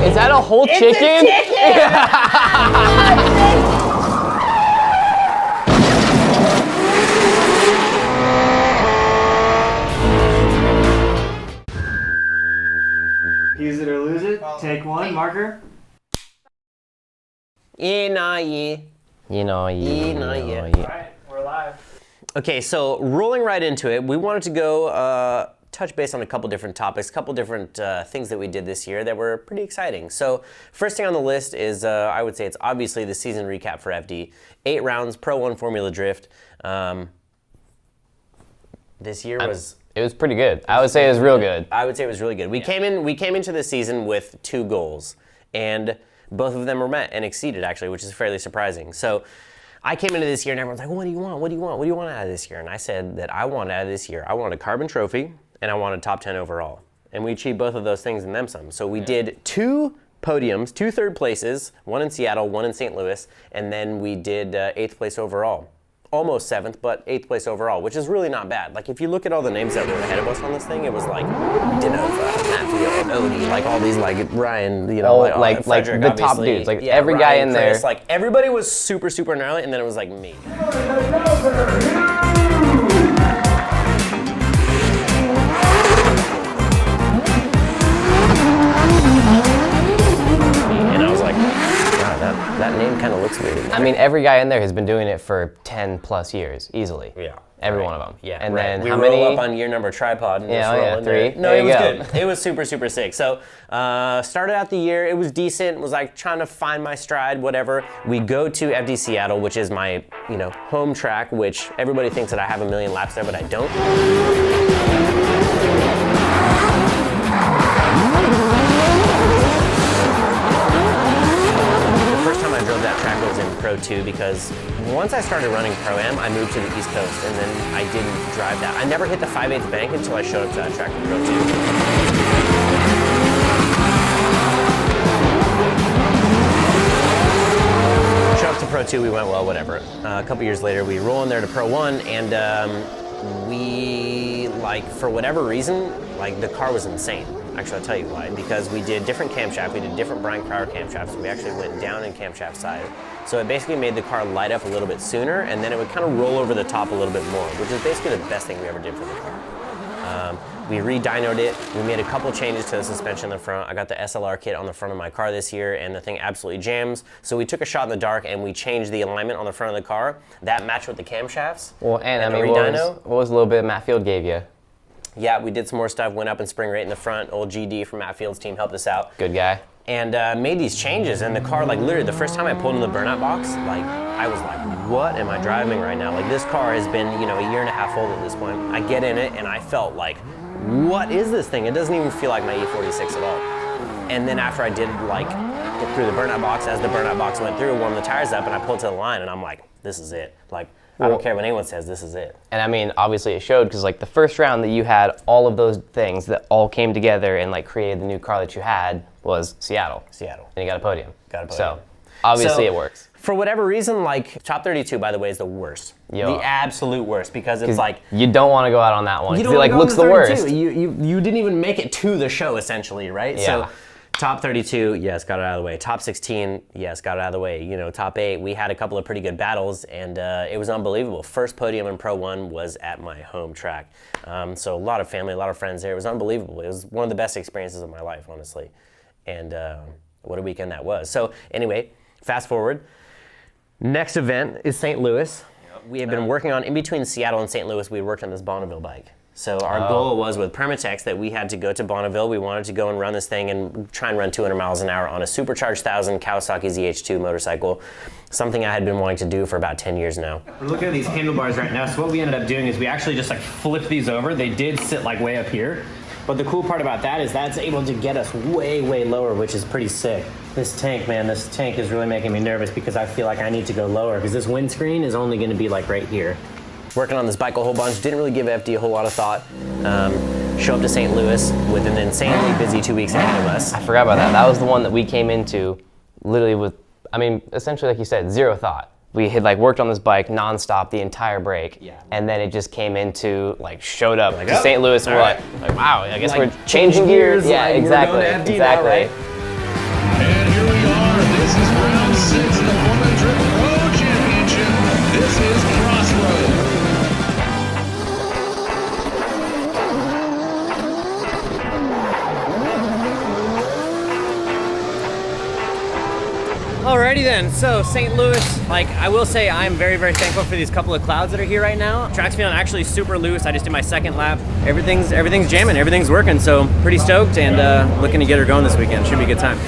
Is that a whole chicken? It's a chicken! Use it or lose it. Take one, marker. Alright, We're live. Okay, so rolling right into it, we wanted to go touch base on a couple different topics, a couple different things that we did this year that were pretty exciting. So first thing on the list is, I would say it's obviously the season recap for FD. 8 rounds, Pro 1 Formula Drift. This year was... It was pretty good. I would say it was real good. I would say it was really good. We came into the season with 2 goals, and both of them were met and exceeded, actually, which is fairly surprising. So I came into this year and everyone's like, well, what do you want? What do you want? What do you want out of this year? And I said that I want out of this year, I want a carbon trophy and I want a top 10 overall. And we achieved both of those things and then some. So we did 2 podiums, 2 third places, 1 in Seattle, 1 in St. Louis, and then we did 8th place overall. Almost 7th, but 8th place overall, which is really not bad. Like, if you look at all the names that were ahead of us on this thing, it was like Dinova, Matfield, Odie, like all these, like Ryan, you know, like Frederick, the top dudes, like every Ryan, guy in Chris, there. Like everybody was super, super gnarly, and then it was like me. And I was like, wow, that name kind of looks weird. I mean, every guy in there has been doing it for 10 plus years, easily. Yeah. Every one of them. Yeah. And right. then we how roll many? up on year number tripod and just roll yeah, in 3. there. No, there it was go. good. It was super, super sick. So started out the year, it was decent. Was like trying to find my stride, whatever. We go to FD Seattle, which is my, home track, which everybody thinks that I have a million laps there, but I don't. I drove that track was in Pro 2 because once I started running Pro-Am, I moved to the East Coast and then I didn't drive that. I never hit the 5/8 bank until I showed up to that track in Pro 2. Showed up to Pro 2, we went, well, whatever. A couple years later, we roll in there to Pro 1 and we, for whatever reason, the car was insane. Actually, I'll tell you why. Because we did different camshafts. We did different Brian Crowder camshafts. We actually went down in camshaft side. So it basically made the car light up a little bit sooner, and then it would kind of roll over the top a little bit more, which is basically the best thing we ever did for the car. We re-dynoed it. We made a couple changes to the suspension in the front. I got the SLR kit on the front of my car this year, and the thing absolutely jams. So we took a shot in the dark, and we changed the alignment on the front of the car. That matched with the camshafts. Well, and I mean, what was a little bit Matt Field gave you? Yeah, we did some more stuff, went up in spring rate in the front. Old GD from Matt Field's team helped us out. Good guy. And made these changes, and the car, literally, the first time I pulled in the burnout box, I was like, what am I driving right now? This car has been, a year and a half old at this point. I get in it, and I felt like, what is this thing? It doesn't even feel like my E46 at all. And then after I did, get through the burnout box, as the burnout box went through, warmed the tires up, and I pulled to the line, and I'm like, this is it. I don't care what anyone says, this is it. And I mean, obviously it showed because the first round that you had all of those things that all came together and created the new car that you had was Seattle. Seattle. And you got a podium. So obviously it works. For whatever reason, top 32, by the way, is the worst. Yo. The absolute worst, because it's you don't want to go out on that one. You don't looks the worst. You didn't even make it to the show, essentially, right? Yeah. So top 32, yes, got it out of the way. Top 16, yes, got it out of the way. Top 8, we had a couple of pretty good battles, and it was unbelievable. First podium in Pro 1 was at my home track. So a lot of family, a lot of friends there. It was unbelievable. It was one of the best experiences of my life, honestly. And what a weekend that was. So anyway, fast forward. Next event is St. Louis. Yep. We have been working on, in between Seattle and St. Louis, we worked on this Bonneville bike. So our goal was with Permatex that we had to go to Bonneville. We wanted to go and run this thing and try and run 200 miles an hour on a supercharged 1000 Kawasaki ZH2 motorcycle, something I had been wanting to do for about 10 years now. We're looking at these handlebars right now. So what we ended up doing is we actually just flip these over. They did sit way up here. But the cool part about that is that's able to get us way, way lower, which is pretty sick. This tank is really making me nervous because I feel like I need to go lower because this windscreen is only going to be right here. Working on this bike a whole bunch, didn't really give FD a whole lot of thought. Show up to St. Louis with an insanely busy 2 weeks ahead of us. I forgot about that. That was the one that we came into literally with, essentially like you said, zero thought. We had worked on this bike nonstop the entire break, and then it just came into showed up to St. Louis. And we're right. wow, I guess we're changing gears. Yeah, exactly. We're going to FD exactly. now, right? This is round 6 of the 400 Pro Championship. This is Crossroads. Alrighty then, so St. Louis, like I will say I'm very, very thankful for these couple of clouds that are here right now. Track's feeling actually super loose. I just did my second lap. Everything's jamming, everything's working, so pretty stoked and looking to get her going this weekend. Should be a good time.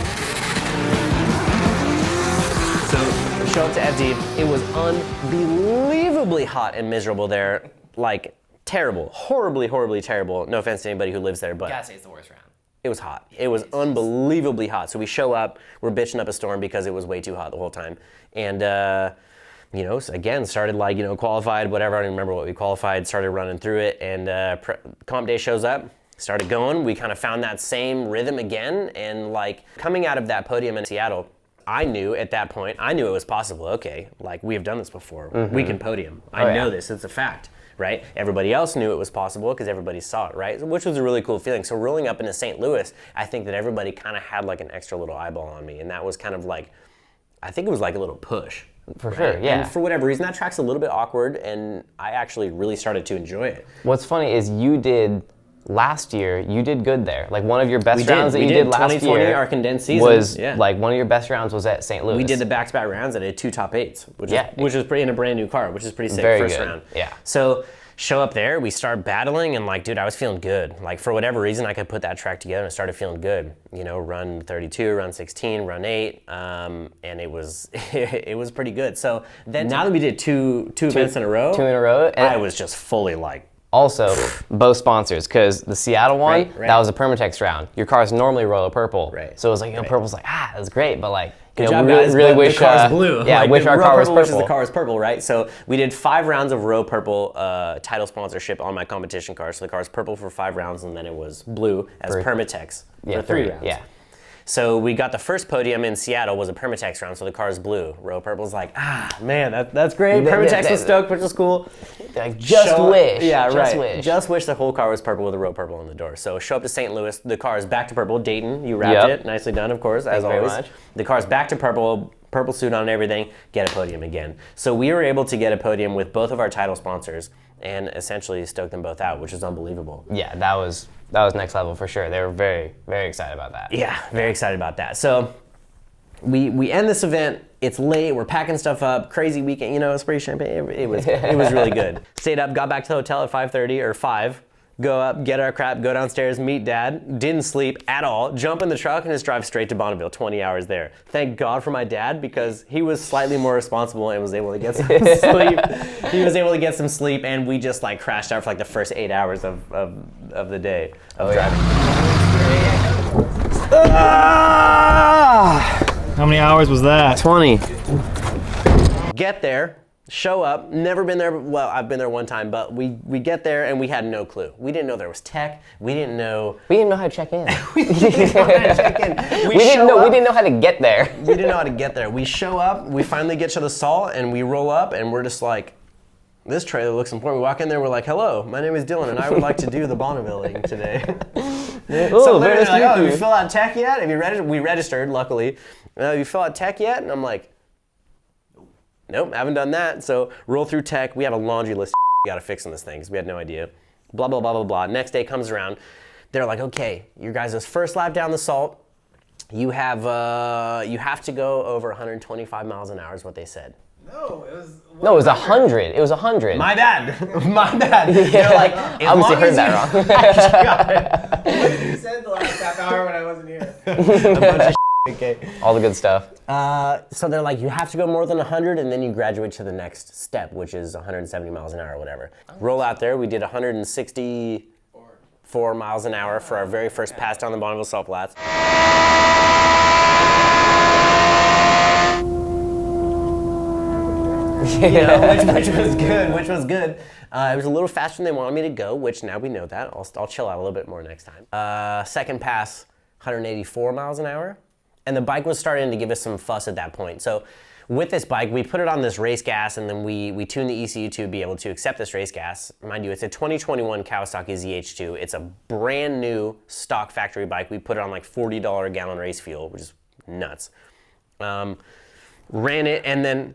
So show up to FD, it was unbelievably hot and miserable there. Like terrible, horribly, horribly terrible. No offense to anybody who lives there, but Gotta say it's the worst round. it was hot. It was unbelievably hot. So we show up, we're bitching up a storm because it was way too hot the whole time. And, you know, again, started like, you know, qualified, whatever. I don't even remember what we qualified, started running through it. And comp day shows up, started going. We kind of found that same rhythm again. And like coming out of that podium in Seattle, I knew at that point, I knew it was possible. Okay, like we have done this before. We can podium. I know this, it's a fact. Right? Everybody else knew it was possible because everybody saw it, right? Which was a really cool feeling. So rolling up into St. Louis, I think that everybody kind of had like an extra little eyeball on me. And that was kind of like, I think it was like a little push. For sure, yeah. And for whatever reason, that track's a little bit awkward and I actually really started to enjoy it. What's funny is you did, last year, you did good there. Like one of your best rounds that you did last 2020, year our condensed season, was like one of your best rounds was at St. Louis. We did the back-to-back rounds. I did 2 top 8s, which is pretty in a brand new car, which is pretty sick. Very first good. round. Yeah. So show up there, we start battling, and like, dude, I was feeling good. Like for whatever reason, I could put that track together and I started feeling good. You know, run 32, run 16, run 8, and it was it was pretty good. So then now that we did two events in a row, and I was just fully like. Also, both sponsors, because the Seattle one, Right. that was a Permatex round. Your car's normally Royal Purple. Right. So it was like, you know, Purple's like, that's great, but like, you Good know, job, really, guys, really but wish the car's blue. Yeah, like, wish our Row car was purple, purple. Which is the car was purple, right? So we did 5 rounds of Row Purple title sponsorship on my competition car. So the car's purple for 5 rounds, and then it was blue as Permatex for 3 rounds. Yeah. So we got the first podium in Seattle was a Permatex round, so the car's blue. Row Purple's like, man, that's great. Permatex was stoked, which was cool. Like, just wish. Yeah, just right. Wish. Just wish the whole car was purple with a Row Purple on the door. So show up to St. Louis, the car is back to purple. Dayton, you wrapped it. Nicely done, of course, as always. Very much. The car's back to purple, purple suit on and everything, get a podium again. So we were able to get a podium with both of our title sponsors and essentially stoke them both out, which is unbelievable. Yeah, that was next level for sure. They were very, very excited about that. Yeah, very excited about that. So we end this event. It's late. We're packing stuff up. Crazy weekend. You know, spray champagne. It was really good. Stayed up. Got back to the hotel at 5:30 or 5. Go up, get our crap, go downstairs, meet Dad. Didn't sleep at all. Jump in the truck and just drive straight to Bonneville. 20 hours there. Thank God for my dad because he was slightly more responsible and was able to get some sleep. He was able to get some sleep, and we just like crashed out for like the first 8 hours of the day of driving. How many hours was that? 20. Get there, show up, never been there, well, I've been there one time, but we get there and we had no clue. We didn't know there was tech, we didn't know how to check in. we didn't know how to check in. We didn't know how to get there. We didn't know how to get there. We show up, we finally get to the salt, and we roll up, and we're just like, this trailer looks important. We walk in there, we're like, hello, my name is Dylan, and I would like to do the Bonneville today. So literally, like, have you filled out tech yet? Have you registered? We registered, luckily. Have you filled out tech yet? And I'm like, nope, haven't done that. So roll through tech. We have a laundry list of we got to fix on this thing because we had no idea. Blah, blah, blah, blah, blah. Next day comes around. They're like, okay, your guys' first lap down the salt, you have to go over 125 miles an hour is what they said. No, it was 100. It was 100. My bad. My bad. They're like, obviously heard that wrong. You said the last half hour when I wasn't here. A bunch of okay. All the good stuff. So they're like, you have to go more than 100, and then you graduate to the next step, which is 170 miles an hour or whatever. Roll out there. We did 164 miles an hour for our very first pass down the Bonneville Salt Flats. You know, which was good. It was a little faster than they wanted me to go, which now we know that. I'll chill out a little bit more next time. Second pass, 184 miles an hour. And the bike was starting to give us some fuss at that point. So with this bike, we put it on this race gas, and then we tuned the ECU to be able to accept this race gas. Mind you, it's a 2021 Kawasaki ZH2. It's a brand new stock factory bike. We put it on like $40 a gallon race fuel, which is nuts. Ran it, and then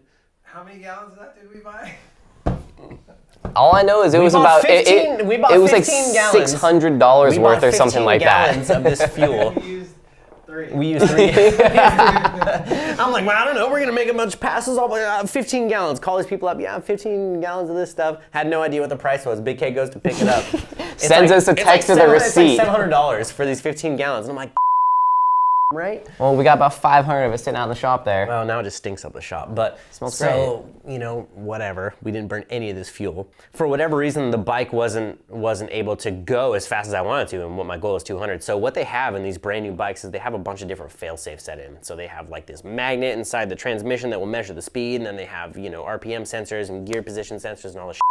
How many gallons of that did we buy? All I know is it was bought about 15 we bought it was like 15 gallons. $600 we worth bought or something 15 like gallons that. of this fuel. We used 3. We used 3. I'm like, well, I don't know. We're gonna make a bunch of passes. All 15 gallons. Call these people up. Yeah, 15 gallons of this stuff. Had no idea what the price was. Big K goes to pick it up. Sends us a text with a receipt. It's like $700 for these 15 gallons. And I'm like, right? Well, we got about 500 of it sitting out in the shop there. Well, now it just stinks up the shop. But Smells so, you know, whatever. We didn't burn any of this fuel. For whatever reason, the bike wasn't able to go as fast as I wanted to, and what my goal is 200. So what they have in these brand new bikes is they have a bunch of different fail-safes set in. So they have like this magnet inside the transmission that will measure the speed, and then they have, you know, RPM sensors and gear position sensors and all this shit.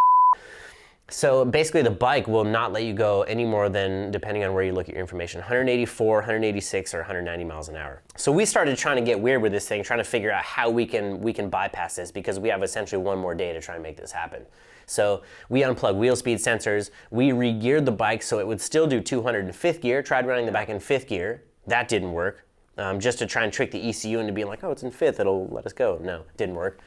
So basically the bike will not let you go any more than, depending on where you look at your information, 184, 186, or 190 miles an hour. So we started trying to get weird with this thing, trying to figure out how we can bypass this, because we have essentially one more day to try and make this happen. So we unplugged wheel speed sensors, we re-geared the bike so it would still do 200 in 5th gear, tried running the bike in 5th gear, that didn't work. Just to try and trick the ECU into being like, oh, it's in 5th, it'll let us go. No, it didn't work.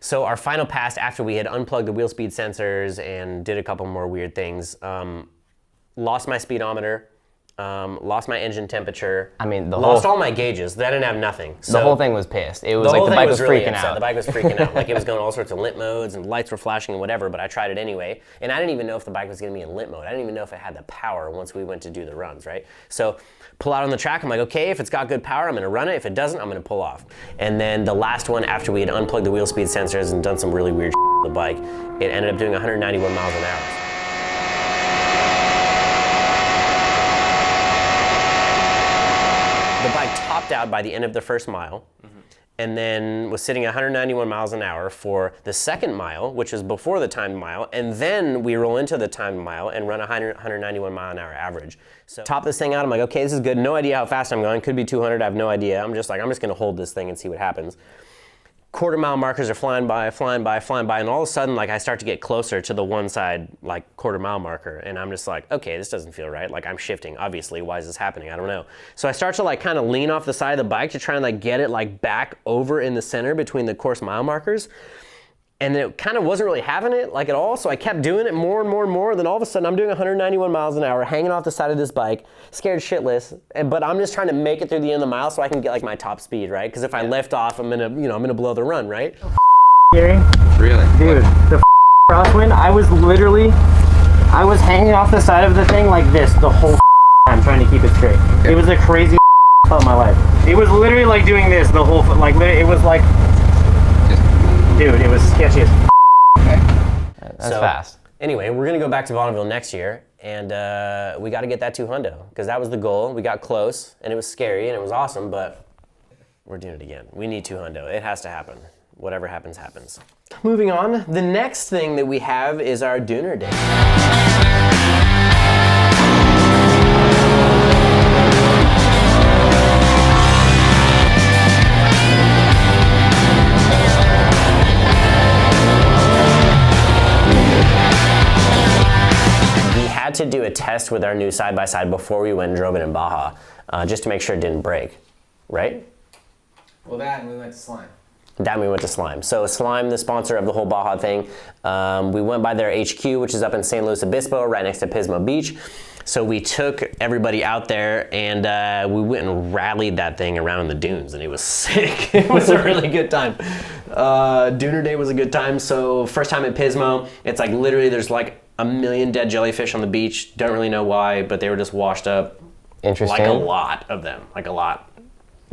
So our final pass, after we had unplugged the wheel speed sensors and did a couple more weird things, lost my speedometer, lost my engine temperature. I mean, lost all my gauges. That didn't have nothing. So the whole thing was pissed. It was the like the bike was really freaking upset. out. The bike was freaking out. Like it was going all sorts of lit modes and lights were flashing and whatever, but I tried it anyway. And I didn't even know if the bike was going to be in lit mode. I didn't even know if it had the power once we went to do the runs, right? So pull out on the track, I'm like, okay, if it's got good power, I'm going to run it. If it doesn't, I'm going to pull off. And then the last one, after we had unplugged the wheel speed sensors and done some really weird shit with the bike, it ended up doing 191 miles an hour. The bike topped out by the end of the first mile, and then was sitting at 191 miles an hour for the second mile, which is before the timed mile, and then we roll into the timed mile and run a 191 mile an hour average. So top this thing out, I'm like, okay, this is good. No idea how fast I'm going. Could be 200, I have no idea. I'm just gonna hold this thing and see what happens. Quarter mile markers are flying by, and all of a sudden, like, I start to get closer to the one side, like, quarter mile marker, and I'm just like, okay, this doesn't feel right. Like, I'm shifting, obviously. Why is this happening? I don't know. So I start to, like, kind of lean off the side of the bike to try and, like, get it, like, back over in the center between the course mile markers. And it kind of wasn't really having it, like, at all, so I kept doing it more and more and more. Then all of a sudden, I'm doing 191 miles an hour, hanging off the side of this bike, scared shitless. But I'm just trying to make it through the end of the mile so I can get, like, my top speed, right? Because if I lift off, I'm gonna blow the run, right? Gary? Really? Dude, the crosswind, I was hanging off the side of the thing like this the whole time trying to keep it straight. Okay. It was the craziest of my life. It was literally like doing this the whole, like, it was like, dude, it was sketchy as That's fast. Anyway, we're gonna go back to Bonneville next year, and we got to get that 200, because that was the goal. We got close, and it was scary, and it was awesome, but we're doing it again. We need 200. It has to happen. Whatever happens, happens. Moving on, the next thing that we have is our Dooner Day. To do a test with our new side-by-side before we went and drove it in Baja, just to make sure it didn't break, right? Well, that and we went to Slime. Then we went to Slime. So Slime, the sponsor of the whole Baja thing, we went by their HQ, which is up in San Luis Obispo, right next to Pismo Beach. So we took everybody out there, and we went and rallied that thing around the dunes, and it was sick. It was a really good time. Dooner Day was a good time. So first time at Pismo, it's like literally there's like a million dead jellyfish on the beach. Don't really know why, but they were just washed up. Interesting. Like a lot of them, like a lot.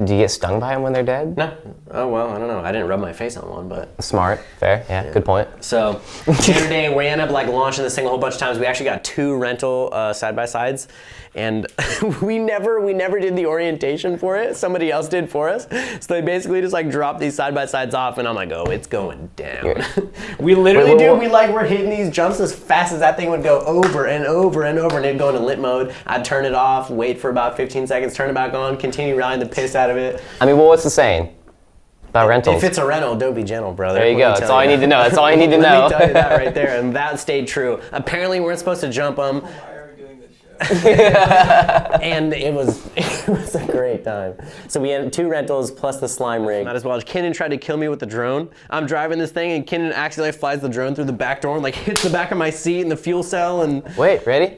Do you get stung by them when they're dead? No. Oh, well, I don't know. I didn't rub my face on one, but. Smart, fair, yeah. Good point. So, Dooner Day, we ended up like launching this thing a whole bunch of times. We actually got 2 rental side-by-sides, and we never did the orientation for it. Somebody else did for us. So they basically just like dropped these side-by-sides off, and I'm like, oh, it's going down. We literally we're hitting these jumps as fast as that thing would go over and over and over, and it'd go into lit mode. I'd turn it off, wait for about 15 seconds, turn it back on, continue rallying the piss out of it. I mean, well, what's the saying about rentals? If it's a rental, don't be gentle, brother. There you go. That's all I need to know. That's all I need to know. Let me tell you that right there, and that stayed true. Apparently, we weren't supposed to jump them. Why are we doing this shit? And it was a great time. So we had 2 rentals plus the slime rig. Not as well. Kenan tried to kill me with the drone. I'm driving this thing and Kenan accidentally flies the drone through the back door and like hits the back of my seat and the fuel cell and... Wait, ready?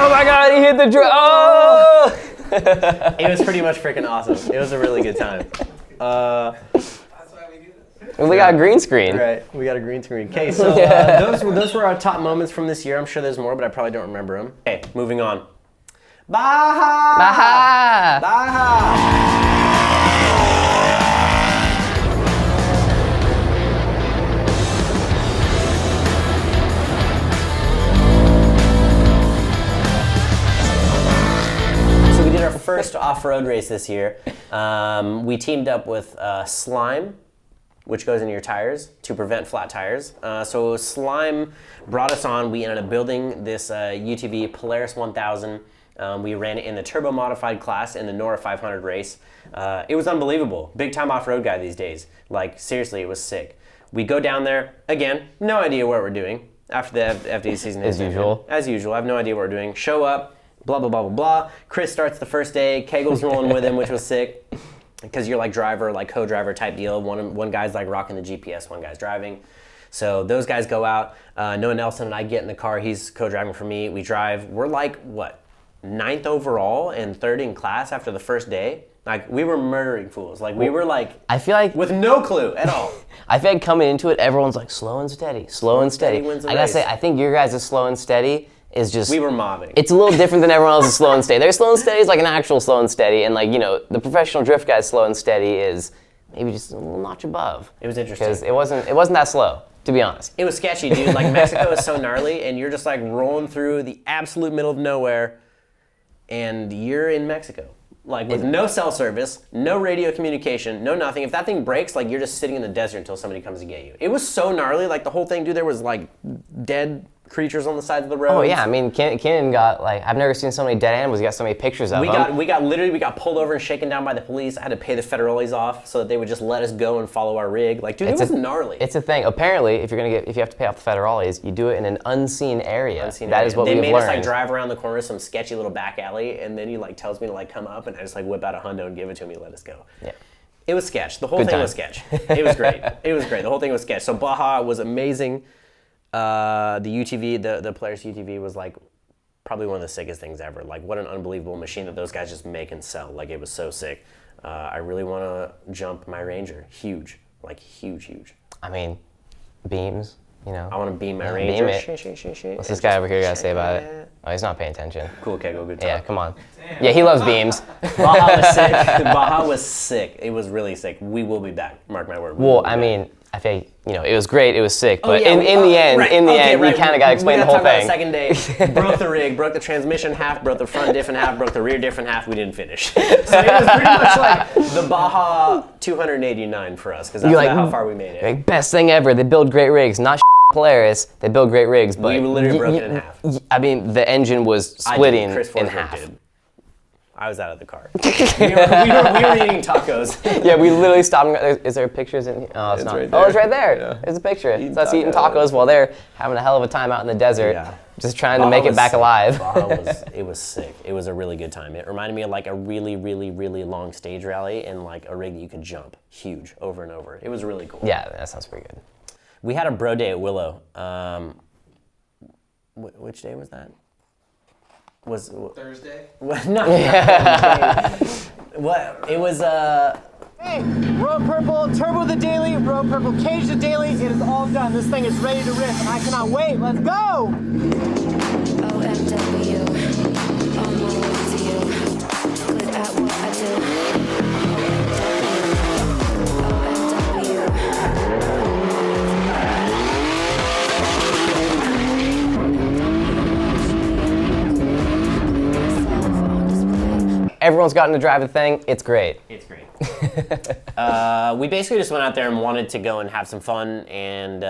Oh my God, he hit the drone! Oh! It was pretty much freaking awesome. It was a really good time. That's why we do this. We got a green screen. Right, we got a green screen. Okay, so those were our top moments from this year. I'm sure there's more, but I probably don't remember them. Okay, moving on. Baja! Baja! Baja! So we did our first off-road race this year. We teamed up with Slime, which goes into your tires to prevent flat tires. So Slime brought us on. We ended up building this UTV Polaris 1000. We ran it in the turbo modified class in the Nora 500 race. It was unbelievable. Big time off-road guy these days. Like seriously, it was sick. We go down there, again, no idea what we're doing after the FD season. As usual. As usual, I have no idea what we're doing. Show up, blah, blah, blah, blah, blah. Chris starts the first day, Kegel's rolling with him, which was sick. Because you're like driver, like co-driver type deal. One guy's like rocking the GPS, one guy's driving. So those guys go out. Noah Nelson and I get in the car. He's co-driving for me. We drive. We're like, what, 9th overall and 3rd in class after the first day? Like, we were murdering fools. Like, we were like, I feel like with no clue at all. I feel like coming into it, everyone's like slow and steady, slow and steady. wins the I gotta race. say, I think your guys' slow and steady is just. We were mobbing. It's a little different than everyone else's slow and steady. Their slow and steady is like an actual slow and steady, and like, you know, the professional drift guy's slow and steady is maybe just a little notch above. It was interesting. Because it wasn't that slow, to be honest. It was sketchy, dude. Like, Mexico is so gnarly, and you're just like rolling through the absolute middle of nowhere, and you're in Mexico. Like, with no cell service, no radio communication, no nothing. If that thing breaks, like, you're just sitting in the desert until somebody comes to get you. It was so gnarly. Like, the whole thing, dude, there was, like, dead creatures on the sides of the road. Oh yeah, I mean, Kenan got like, I've never seen so many dead animals. He got so many pictures of them. We got pulled over and shaken down by the police. I had to pay the federales off so that they would just let us go and follow our rig. Like, dude, it was gnarly. It's a thing. Apparently, if you have to pay off the federales, you do it in an unseen area. That is what we've learned. They made us like drive around the corner of some sketchy little back alley, and then he like tells me to like come up, and I just like whip out a hundo and give it to him and let us go. Yeah. It was sketch. The whole thing was sketch. It was great. It was great. The whole thing was sketch. So Baja was amazing. The UTV, the Polaris UTV was like probably one of the sickest things ever. Like, what an unbelievable machine that those guys just make and sell. Like, it was so sick. I really want to jump my Ranger. Huge. Like, huge. I mean, beams, you know. I want to beam my Ranger. Beam it. What's this guy over here got to say about it? Oh, he's not paying attention. Cool, Kegel, good talk. Yeah, come on. Damn. Yeah, he loves beams. Baja was sick. Baja was sick. It was really sick. We will be back. Mark my word. Well, I mean, I think, you know, it was great, it was sick, but in the end, you kind of got to explain the whole thing. The second day, broke the rig, broke the transmission half, broke the front diff in half, broke the rear diff in half, we didn't finish. So it was pretty much like the Baja 289 for us, because that's about how far we made it. Like, best thing ever, they build great rigs, not Polaris, they build great rigs, but... We literally broke it in half. I mean, the engine was splitting in half. Did. I was out of the car. we were eating tacos. Yeah, we literally stopped. Is there pictures in here? Oh, it's not. Right Oh, it's right there. Yeah. There's a picture. It's us eating tacos while they're having a hell of a time out in the desert, just trying to make it back alive. It was sick. It was a really good time. It reminded me of like a really, really, really long stage rally and like a rig that you could jump huge over and over. It was really cool. Yeah, that sounds pretty good. We had a bro day at Willow. Which day was that? Thursday? What? No. What? It was Hey, Road Purple, Turbo the Daily, Road Purple, Cage the Daily. It is all done. This thing is ready to rip, and I cannot wait. Let's go! OMW, on my way to you. Good at what I do. Everyone's gotten to drive the thing. It's great. It's great. We basically just went out there and wanted to go and have some fun and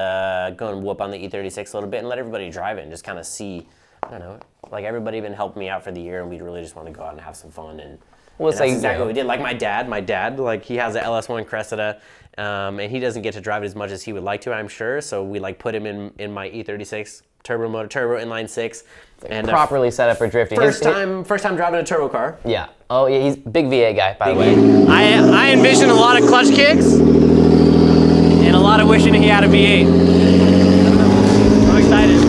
go and whoop on the E36 a little bit and let everybody drive it and just kind of see, I don't know, like everybody had been helping me out for the year and we really just want to go out and have some fun and Well, And it's that's like- exactly what we did. Like my dad, like he has a LS1 Cressida, and he doesn't get to drive it as much as he would like to, I'm sure. So we like put him in my E36 turbo motor, turbo inline 6, and Properly set up for drifting. first time driving a turbo car. Yeah. Oh, yeah, he's big V8 guy, by the way. I envision a lot of clutch kicks and a lot of wishing he had a V8. I'm excited.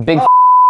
Big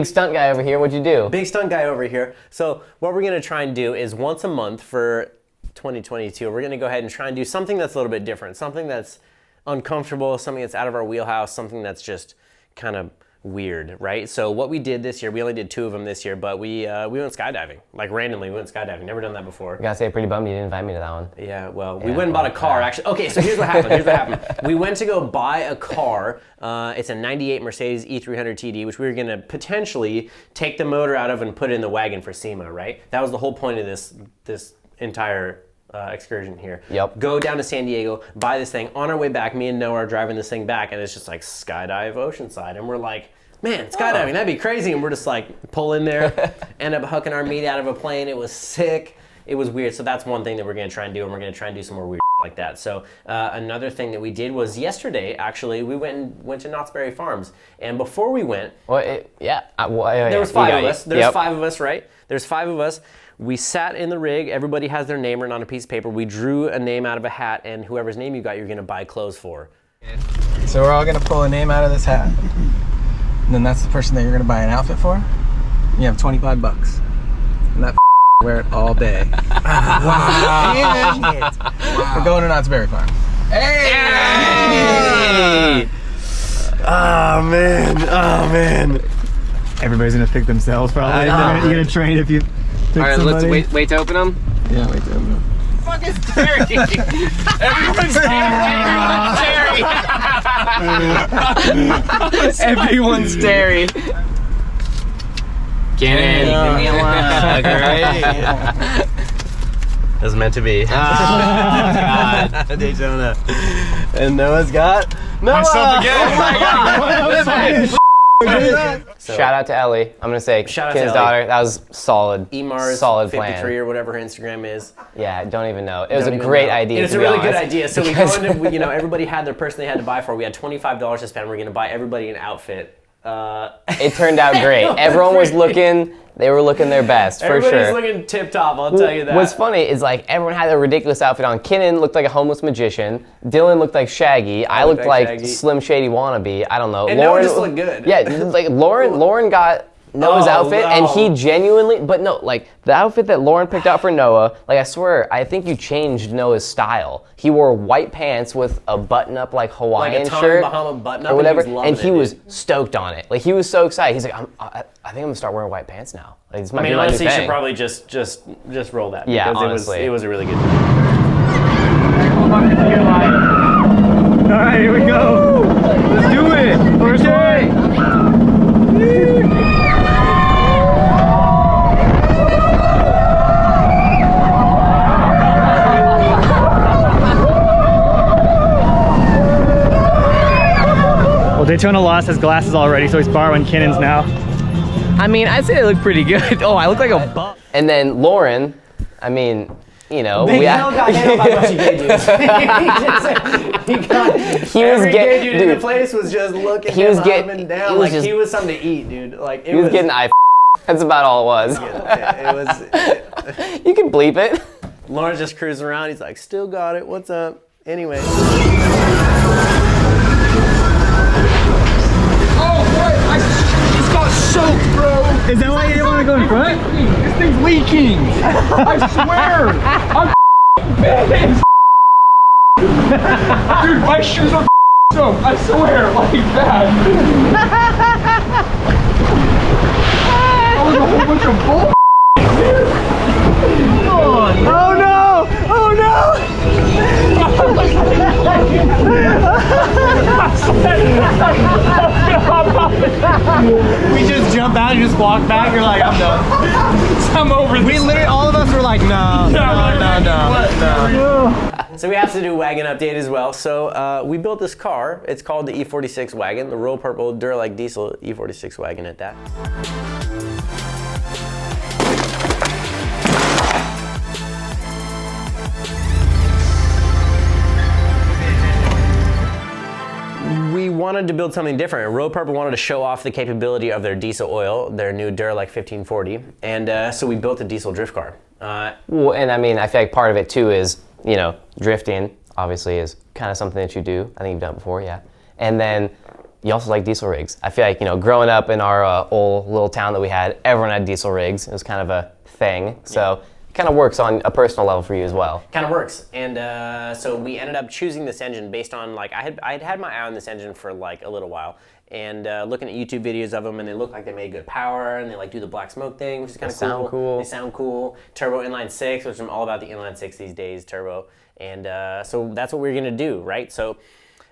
stunt guy over here, what'd you do? Big stunt guy over here. So what we're gonna try and do is once a month for 2022, we're gonna go ahead and try and do something that's a little bit different, something that's uncomfortable, something that's out of our wheelhouse, something that's just kind of weird, right? So what we did this year, we only did 2 of them this year, but we went skydiving, like randomly we went skydiving. Never done that before. I gotta say, pretty bummed you didn't invite me to that one. Yeah, well, we went and bought a car, actually. Okay, so here's what happened. We went to go buy a car. It's a 98 Mercedes E300 TD, which we were gonna potentially take the motor out of and put it in the wagon for SEMA, right? That was the whole point of this entire excursion here. Yep. Go down to San Diego, buy this thing. On our way back, me and Noah are driving this thing back, and it's just like skydive Oceanside, and we're like, man, skydiving, that'd be crazy. And we're just like, pull in there, end up hooking our meat out of a plane. It was sick. It was weird. So that's one thing that we're gonna try and do, and we're gonna try and do some more weird like that. So another thing that we did was yesterday, actually, we went to Knott's Berry Farms. And before we went, Well, yeah. there was 5 of us. There's 5 of us, right? There's 5 of us. We sat in the rig. Everybody has their name written on a piece of paper. We drew a name out of a hat, and whoever's name you got, you're gonna buy clothes for. So we're all gonna pull a name out of this hat. And then that's the person that you're gonna buy an outfit for. You have $25. And that wear it all day. Wow. We're going to Knott's Berry Farm. Hey! Oh man. Everybody's gonna pick themselves probably. You're gonna train if you pick All right, somebody. let's wait to open them. Yeah, wait till I'm Everyone's staring. Get in. Give me a look. Great. It was meant to be. God. Daytona. And Noah's got Myself again. Shout out to Ellie. I'm gonna say, Shout out kid's to Ellie. daughter. That was solid. Emars solid 53 plan. or whatever her Instagram is. Yeah, don't even know. It was Don't a even great know. idea. It's to a be really good honest, idea. So we because- go into, everybody had their person they had to buy for. We had $25 to spend. We're gonna buy everybody an outfit. It turned out great. Everyone was looking. They were looking their best, for Everybody's sure. looking tip top. I'll tell you that. What's funny is like everyone had a ridiculous outfit on. Kinnan looked like a homeless magician. Dylan looked like Shaggy. I looked like Shaggy. Slim Shady wannabe. I don't know. And Noah just looked good. Yeah, like Lauren got Noah's outfit, and he no. genuinely. But no, like the outfit that Lauren picked out for Noah. Like I swear, I think you changed Noah's style. He wore white pants with a button-up like Hawaiian Tommy shirt Bahama button-up, or whatever, and he was loving it, was stoked on it. Like he was so excited. He's like, I think I'm gonna start wearing white pants now. Like this might I be mean, my honestly, new you should thing. probably just roll that. Yeah, because honestly. it was a really good. All right, here we go. Let's do it. First one. Well, Daytona lost his glasses already, so he's borrowing Kinnan's now. I mean, I'd say they look pretty good. Oh, I look like a bum. And then Lauren, I mean, you know, Big Hell got hit by a bunch of gay dudes. Every gay dude in the place was just looking him up and down like he was something to eat, dude. Like he was getting eye. That's about all it was. It was. You can bleep it. Lauren's just cruising around. He's like, still got it. What's up? Anyway. Is that why you didn't want to go in front? This thing's leaking. I swear. I'm big. Dude, my shoes are soaked. I swear, like that. That was a whole bunch of bull. Oh no! Oh no! We just jump out glad you just walked back. You're like, I'm done. I'm over this. We literally, all of us were like, no. So we have to do wagon update as well. So we built this car. It's called the E46 wagon, the royal purple Duralike diesel E46 wagon at that. We wanted to build something different. Royal Purple wanted to show off the capability of their diesel oil, their new Duralike 1540, and so we built a diesel drift car. Well, and I mean, I feel like part of it too is, you know, drifting obviously is kind of something that you do. I think you've done it before, yeah. And then you also like diesel rigs. I feel like, you know, growing up in our old little town that we had, everyone had diesel rigs. It was kind of a thing. So it kind of works on a personal level for you as well. Kind of works. And so we ended up choosing this engine based on, like, I'd had my eye on this engine for like a little while, and looking at YouTube videos of them, and they look like they made good power, and they like do the black smoke thing, which is kind of cool. Sound cool. They sound cool. Turbo inline six, which I'm all about the inline six these days, turbo. And so that's what we're gonna do, right? So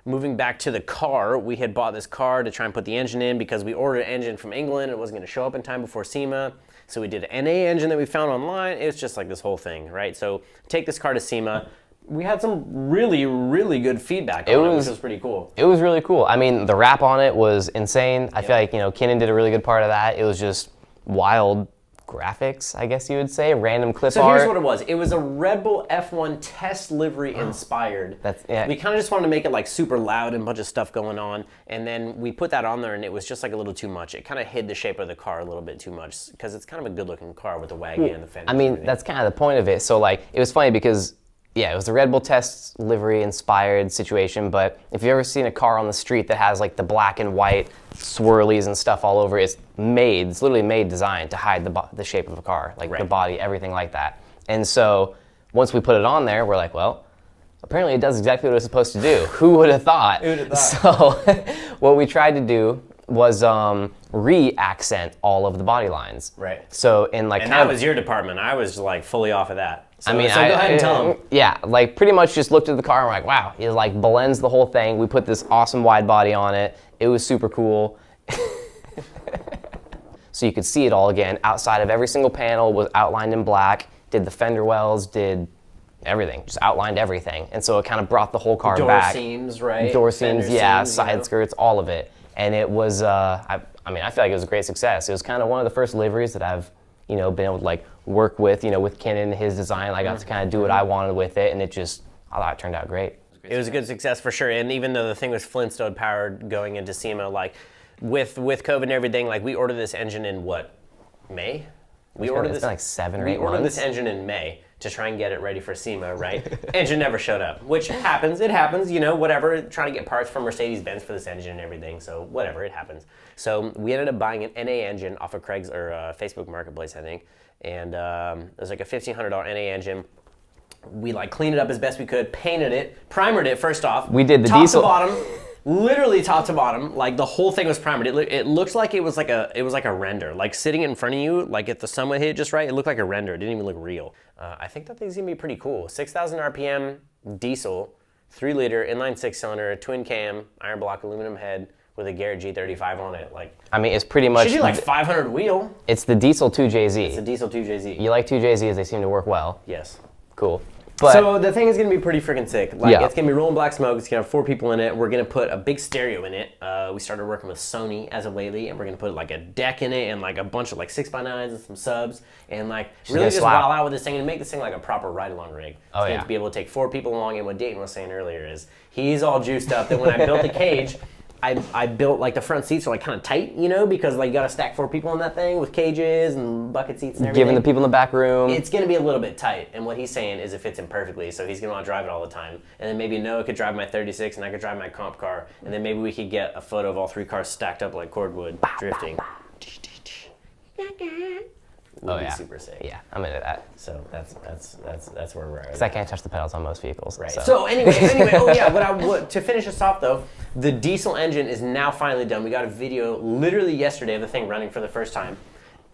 moving back to the car, we had bought this car to try and put the engine in because we ordered an engine from England. It wasn't gonna show up in time before SEMA. So we did an NA engine that we found online. It's just like this whole thing, right? So take this car to SEMA. We had some really, really good feedback on it, which was pretty cool. It was really cool. I mean, the wrap on it was insane. I feel like, you know, Kinnan did a really good part of that. It was just wild graphics, I guess you would say, random clip art. So here's what it was. It was a Red Bull F1 test livery inspired. We kind of just wanted to make it like super loud and a bunch of stuff going on, and then we put that on there, and it was just like a little too much. It kind of hid the shape of the car a little bit too much because it's kind of a good looking car with the wagon and the fender. I mean, that's kind of the point of it. So like, it was funny because yeah, it was the Red Bull test livery inspired situation, but if you've ever seen a car on the street that has like the black and white swirlies and stuff all over, it's literally made designed to hide the shape of a car, like the body, everything like that. And so once we put it on there, we're like, well, apparently it does exactly what it's supposed to do. Who would have thought? Who would have thought? So what we tried to do was re-accent all of the body lines. Right. So in like and that was your department. I was like fully off of that. So, I mean, so go ahead and tell them. Yeah, like pretty much just looked at the car and we're like, wow, it like blends the whole thing. We put this awesome wide body on it. It was super cool. So you could see it all again. Outside of every single panel was outlined in black. Did the fender wells, did everything, just outlined everything. And so it kind of brought the whole car back. Door seams, right? Door seams, Fender yeah, seams, side skirts, all of it. And it was, I mean, I feel like it was a great success. It was kind of one of the first liveries that I've, you know, been able to like work with, you know, with Kinnan, his design. I got to kind of do what I wanted with it, and I thought it turned out great. It was a good success for sure. And even though the thing was Flintstone powered going into SEMA, like with COVID and everything, like we ordered this engine in what, May? It's been like 7 or 8 months. We ordered this engine in May to try and get it ready for SEMA, right? Engine never showed up, which happens. It happens, you know, whatever. Trying to get parts from Mercedes-Benz for this engine and everything, so whatever, it happens. So we ended up buying an NA engine off of Craig's or Facebook Marketplace, I think, and it was like a $1,500 NA engine. We like cleaned it up as best we could, painted it, primered it first off. We did the top diesel. to bottom. Literally top to bottom, like the whole thing was primered. It looks like it was like a render, like sitting in front of you, like if the sun would hit it just right, it looked like a render. It didn't even look real. I think that thing's gonna be pretty cool. 6,000 RPM diesel, 3-liter inline 6-cylinder, twin cam, iron block aluminum head with a Garrett G35 on it. Like, I mean, it's pretty much. Should do like 500 wheel. It's the diesel 2JZ. It's a diesel 2JZ. You like 2JZs? They seem to work well. Yes. Cool. But so the thing is going to be pretty freaking sick. Like, yeah. It's going to be rolling black smoke. It's going to have 4 people in it. We're going to put a big stereo in it. We started working with Sony as of lately, and we're going to put like a deck in it and like a bunch of like 6x9s and some subs, and like really just wild out with this thing and make this thing like a proper ride-along rig. Oh, it's going to be able to take 4 people along. And what Dayton was saying earlier is he's all juiced up that when I built the cage, I built like the front seats are like kind of tight, you know, because like you got to stack 4 people in that thing with cages and bucket seats and everything. Giving the people in the back room. It's going to be a little bit tight, and what he's saying is it fits him perfectly, so he's going to want to drive it all the time. And then maybe Noah could drive my 36 and I could drive my comp car, and then maybe we could get a photo of all 3 cars stacked up like cordwood drifting. Would be super sick. Yeah, I'm into that. So that's where we're at. Because I can't touch the pedals on most vehicles. Right. So anyway, oh yeah, to finish us off though, the diesel engine is now finally done. We got a video literally yesterday of the thing running for the first time.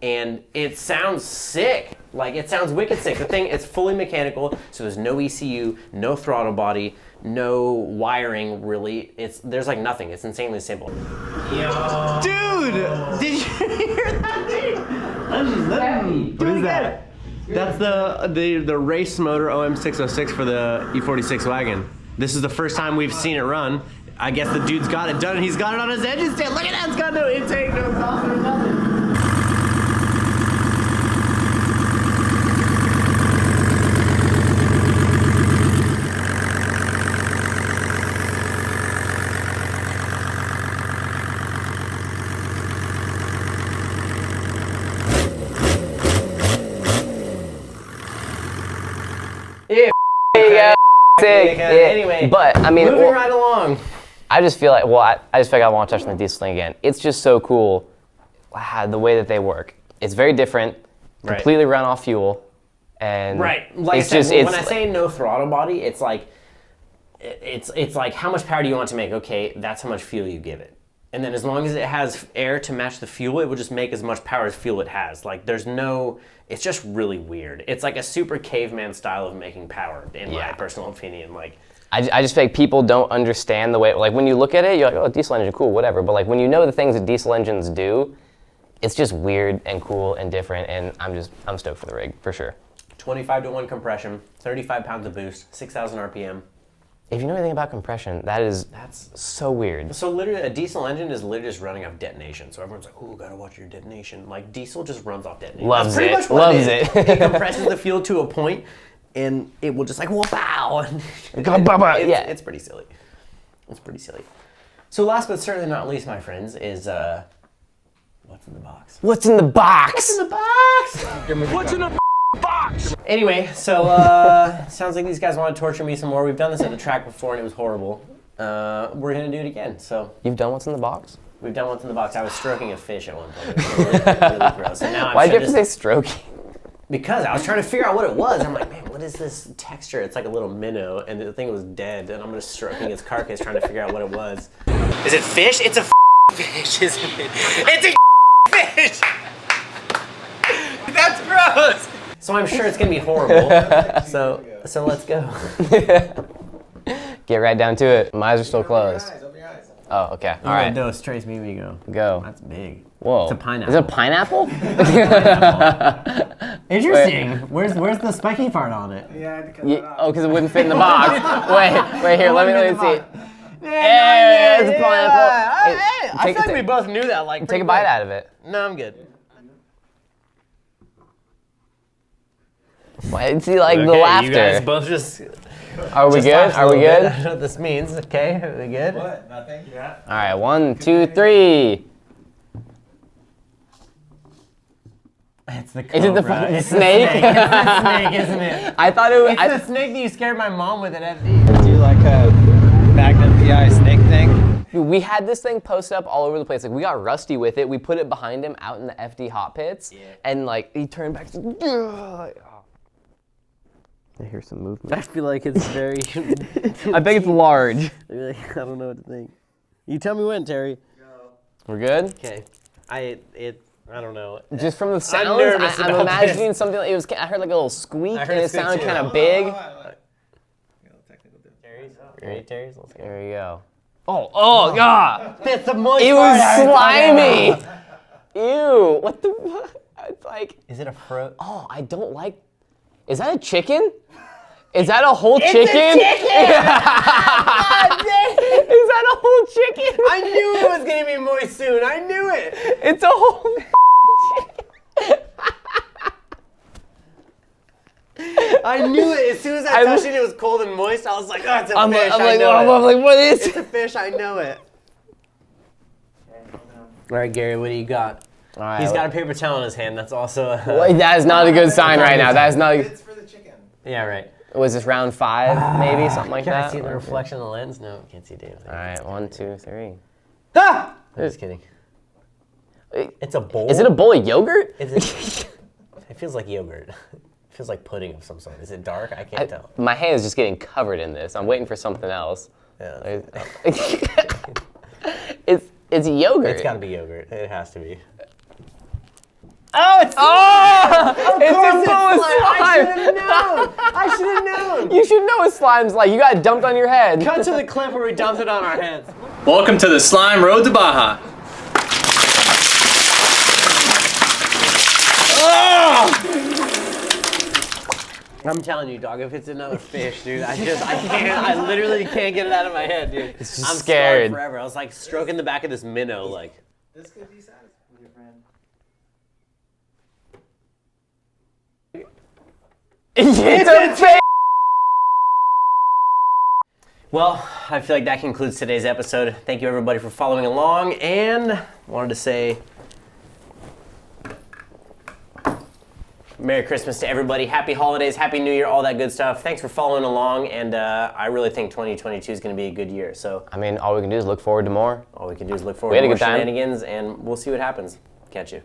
and it sounds sick. Like, it sounds wicked sick. The thing, it's fully mechanical, so there's no ECU, no throttle body, no wiring, really. There's like nothing. It's insanely simple. Dude, did you hear that thing? What is that? That's the race motor OM606 for the E46 wagon. This is the first time we've seen it run. I guess the dude's got it done, and he's got it on his engine stand. Look at that, it's got no intake, no exhaust, or nothing. Sick. Yeah. Anyway, but I mean, moving right along. I just feel like, I just feel like I want to touch on the diesel thing again. It's just so cool, the way that they work. It's very different, completely run off fuel, and right. Like it's I said, just, when I say no throttle body, it's like how much power do you want to make? Okay, that's how much fuel you give it. And then as long as it has air to match the fuel, it will just make as much power as fuel it has. Like it's just really weird. It's like a super caveman style of making power, in my personal opinion. Like, I just feel like people don't understand the way, like when you look at it, you're like, oh, diesel engine, cool, whatever. But like when you know the things that diesel engines do, it's just weird and cool and different, and I'm stoked for the rig, for sure. 25-to-1 compression, 35 pounds of boost, 6,000 RPM. If you know anything about compression, that's so weird. So literally, a diesel engine is literally just running off detonation. So everyone's like, "Oh, gotta watch your detonation." Like, diesel just runs off detonation. Loves That's pretty it. much what Loves it. it. It compresses the fuel to a point, and it will just like wow. It's pretty silly. It's pretty silly. So last but certainly not least, my friends, is what's in the box? What's in the box? What's in the box? What's in the box? Anyway, so sounds like these guys want to torture me some more. We've done this at the track before, and it was horrible. We're gonna do it again. So You've done what's in the box? we've done what's in the box. I was stroking a fish at one point. It was really gross. And now Why'd you have to say stroking? Because I was trying to figure out what it was. I'm like, man, what is this texture? It's like a little minnow, and the thing was dead. And I'm just stroking its carcass, trying to figure out what it was. Is it fish? It's a fish, isn't it? It's a fish. That's gross. So I'm sure it's gonna be horrible. So let's go. Get right down to it. My eyes are still closed. Open your eyes. Oh, okay. All right. Dose, Trace, maybe you go. Go. That's big. Whoa. It's a pineapple. Is it a pineapple? Interesting. Where's the spiky part on it? Yeah, I had to cut that off. Oh, because it wouldn't fit in the box. wait here. Let me see. Yeah, it's a pineapple. I feel like we both knew that. Like, Take a bite out of it. No, I'm good. Why? See, like the Okay, laughter. You guys both just. Are we just good? laughed a Are we little bit. good? I don't know what this means. Okay, are we good? What? Nothing? Yeah. All right. 1, 2, 3. It's the Is it the cobra. fucking It's snake? The snake. It's the snake, isn't it? I thought it was. It's the snake that you scared my mom with at FD. Do like a Magnum PI snake thing? We had this thing posted up all over the place. Like, we got rusty with it. We put it behind him out in the FD hot pits, and like he turned back. I hear some movement. I feel like it's very. I think it's large. I don't know what to think. You tell me when, Terry. We're good. Okay. I don't know. Just from the sounds, nervous I'm about imagining this. something. It was. I heard like a little squeak, heard and a it squeak sounded too. kind of big. Ready, Terry's? Let's go. There we go. Oh, God! It's the moist It was slimy. Ew! What the? It's like. Is it a fro? Oh, I don't like. Is that a chicken? Is that a whole chicken? Is that a whole chicken? I knew it was gonna be moist soon. I knew it. It's a whole chicken. I knew it. As soon as I touched it, it was cold and moist. I was like, oh, it's a fish. I'm I like, know it. what is It's a fish. I know it. All right, Gary, what do you got? All right. He's got a paper towel in his hand. That's also. Wait, that is not a good sign right now. That is not. It's for the chicken. Yeah, right. Was this round 5, maybe something like Can that? I see the reflection of the lens? No, can't see damn thing. All right, 1, 2, 3. Ah! I'm just kidding. It's a bowl. Is it a bowl of yogurt? Is it? It feels like yogurt. It feels like pudding of some sort. Is it dark? I can't tell. My hand is just getting covered in this. I'm waiting for something else. Yeah. It's yogurt. It's got to be yogurt. It has to be. Oh, it's it's a full of slime. I should have known. You should know what slime's like. You got it dumped on your head. Cut to the clip where we dumped it on our heads. Welcome to the Slime Road to Baja. I'm telling you, dog, if it's another fish, dude, I literally can't get it out of my head, dude. It's just I'm scared. scarred forever. I was like stroking the back of this minnow, like. This could be satisfying, your friend. It's a fish. Well, I feel like that concludes today's episode. Thank you everybody for following along, and wanted to say Merry Christmas to everybody, Happy Holidays, Happy New Year, all that good stuff. Thanks for following along, and I really think 2022 is going to be a good year. So I mean, all we can do is look forward to more. all we can do is look forward We had to a more good time. shenanigans, and we'll see what happens. Catch you.